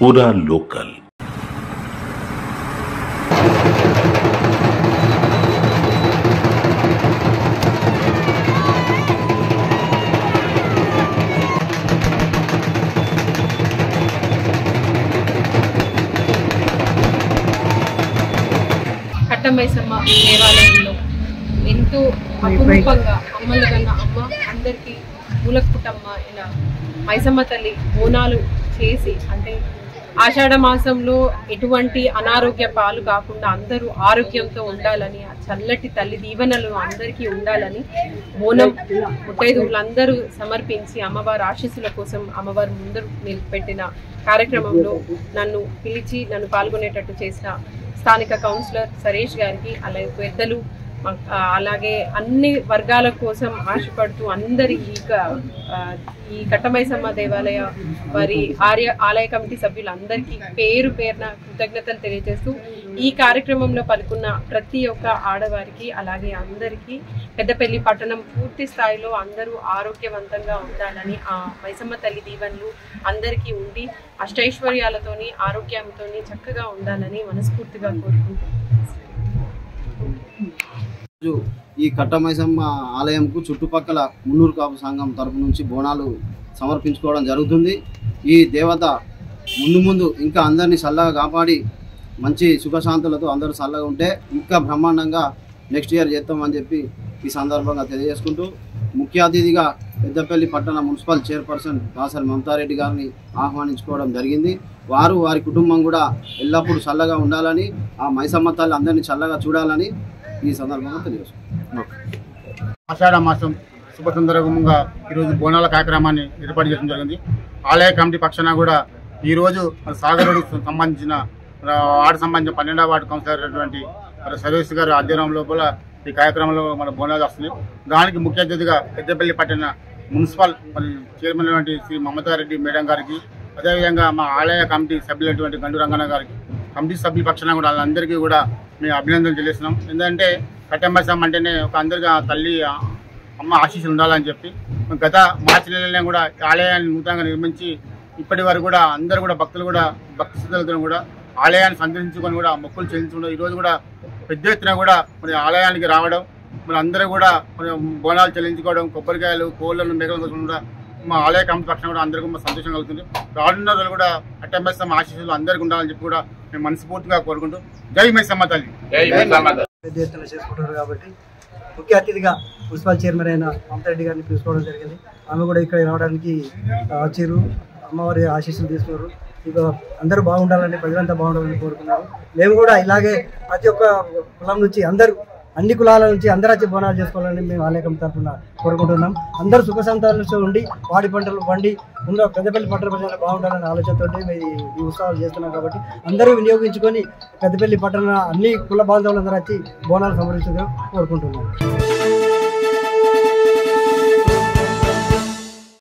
पूरा लोकल। కట్టమైసమ్మ దేవాలయంలో ఎంతో అపురూపంగా అమ్మలు కన్నా అమ్మ అందరికీ మూలకుటమ్మ ఇలా మైసమ్మ తల్లి బోనాలు చేసి, అంటే ఆషాఢ మాసంలో ఎటువంటి అనారోగ్య పాలు కాకుండా అందరూ ఆరోగ్యంతో ఉండాలని, ఆ చల్లటి తల్లి దీవెనలు అందరికీ ఉండాలని బోనం ముత్తైదువులందరూ సమర్పించి అమ్మవారి ఆశీస్సుల కోసం అమ్మవారి ముందు నిలబెట్టిన కార్యక్రమంలో నన్ను పిలిచి నన్ను పాల్గొనేటట్టు చేసిన స్థానిక కౌన్సిలర్ సరేష్ గారికి, అలాగే పెద్దలు, అలాగే అన్ని వర్గాల కోసం ఆశపడుతూ అందరి ఈ కట్టమైసమ్మ దేవాలయ వారి ఆలయ కమిటీ సభ్యులందరికీ పేరు పేరున కృతజ్ఞతలు తెలియజేస్తూ ఈ కార్యక్రమంలో పాల్గొన్న ప్రతి ఒక్క ఆడవారికి, అలాగే అందరికీ పెద్దపల్లి పట్టణం పూర్తి స్థాయిలో అందరూ ఆరోగ్యవంతంగా ఉండాలని, ఆ మైసమ్మ తల్లి దీవెనలు అందరికీ ఉండి అష్టైశ్వర్యాలతోని ఆరోగ్యంతోని చక్కగా ఉండాలని మనస్ఫూర్తిగా కోరుకుంటున్నాను. ఈ కట్టమైసమ్మ ఆలయంకు చుట్టుపక్కల మున్నూరు కాపు సంఘం తరపు నుంచి బోనాలు సమర్పించుకోవడం జరుగుతుంది. ఈ దేవత ముందు ఇంకా అందరినీ చల్లగా కాపాడి మంచి సుఖశాంతులతో అందరూ చల్లగా ఉంటే ఇంకా బ్రహ్మాండంగా నెక్స్ట్ ఇయర్ చేస్తామని చెప్పి ఈ సందర్భంగా తెలియజేసుకుంటూ, ముఖ్య అతిథిగా పెద్దపల్లి పట్టణ మున్సిపల్ చైర్పర్సన్ దాసరి మమతారెడ్డి గారిని ఆహ్వానించుకోవడం జరిగింది. వారి కుటుంబం కూడా ఎల్లప్పుడూ చల్లగా ఉండాలని, ఆ మైసమ్మ తల్లి అందరినీ చల్లగా చూడాలని ఈ సందర్భంగా తెలియజేస్తున్నాం. ఆషాఢ మాసం శుభ సందర్భంగా ఈరోజు బోనాల కార్యక్రమాన్ని ఏర్పాటు చేయడం జరిగింది. ఆలయ కమిటీ పక్షాన కూడా ఈరోజు సాగరుడు సంబంధించిన వార్డు సంబంధించిన 12వ వార్డు కౌన్సిలర్ అయినటువంటి సర్వేష్ గారి ఆధ్వర్యంలో కూడా ఈ కార్యక్రమంలో మన బోనాలు వస్తున్నాయి. దానికి ముఖ్య అతిథిగా పెద్దపల్లి పట్టణ మున్సిపల్ చైర్మన్ అయినటువంటి శ్రీ మమతారెడ్డి మేడం గారికి, అదేవిధంగా మా ఆలయ కమిటీ సభ్యులైనటువంటి గండు రంగన్న గారికి, కమిటీ సభ్యుల పక్షాన కూడా వాళ్ళందరికీ కూడా మేము అభినందనలు తెలియజేస్తున్నాం. ఎందుకంటే కట్టమైసమ్మ అంటేనే ఒక అందరికీ తల్లి అమ్మ ఆశీస్సులు ఉండాలని చెప్పి గత మార్చి నెలలో కూడా ఆలయాన్ని నూతనంగా నిర్మించి ఇప్పటి వరకు కూడా అందరూ కూడా భక్తులు కూడా భక్తి శ్రద్ధలతో కూడా ఆలయాన్ని సందర్శించుకొని కూడా మొక్కులు చెల్లించుకుంటారు. ఈరోజు కూడా పెద్ద ఎత్తున కూడా మరి ఆలయానికి రావడం, మరి అందరూ కూడా బోనాలు చెల్లించుకోవడం, కొబ్బరికాయలు, కోళ్ళను, మేకలను కోసం కూడా మా ఆలయ కమిటీ పక్షాన కూడా అందరికీ సంతోషం కలుగుతుంది. రానున్న రోజులు కూడా కట్టమైసమ్మ ఆశీస్సులు అందరికీ ఉండాలని చెప్పి కూడా మేము మనస్ఫూర్తిగా కోరుకుంటూ జై మైసమ్మ తల్లి. పెద్ద ఎత్తున చేసుకుంటారు కాబట్టి ముఖ్య అతిథిగా మున్సిపల్ చైర్మన్ అయిన మమతారెడ్డి గారిని పిలుచుకోవడం జరిగింది. ఆమె కూడా ఇక్కడ రావడానికి వచ్చారు, అమ్మవారి ఆశీస్సులు తీసుకున్నారు. ఇక అందరూ బాగుండాలని, ప్రజలంతా బాగుండాలని కోరుకున్నారు. మేము కూడా ఇలాగే ప్రతి ఒక్క కులం నుంచి అన్ని కులాల నుంచి అందరూ వచ్చి బోనాలు చేసుకోవాలని మేము ఆలయ కమిటీ తరఫున కోరుకుంటున్నాం. అందరూ సుఖ సంతాలతో ఉండి వాడి పంటలు పండి ఉన్న పెద్దపల్లి పట్టణ ప్రజలు బాగుండాలనే ఆలోచనతో ఈ ఉత్సవాలు చేస్తున్నాం. కాబట్టి అందరూ వినియోగించుకొని పెద్దపల్లి పట్టణ అన్ని కుల బాంధవులందరూ వచ్చి బోనాలు సమర్పించాలని కోరుకుంటున్నాం.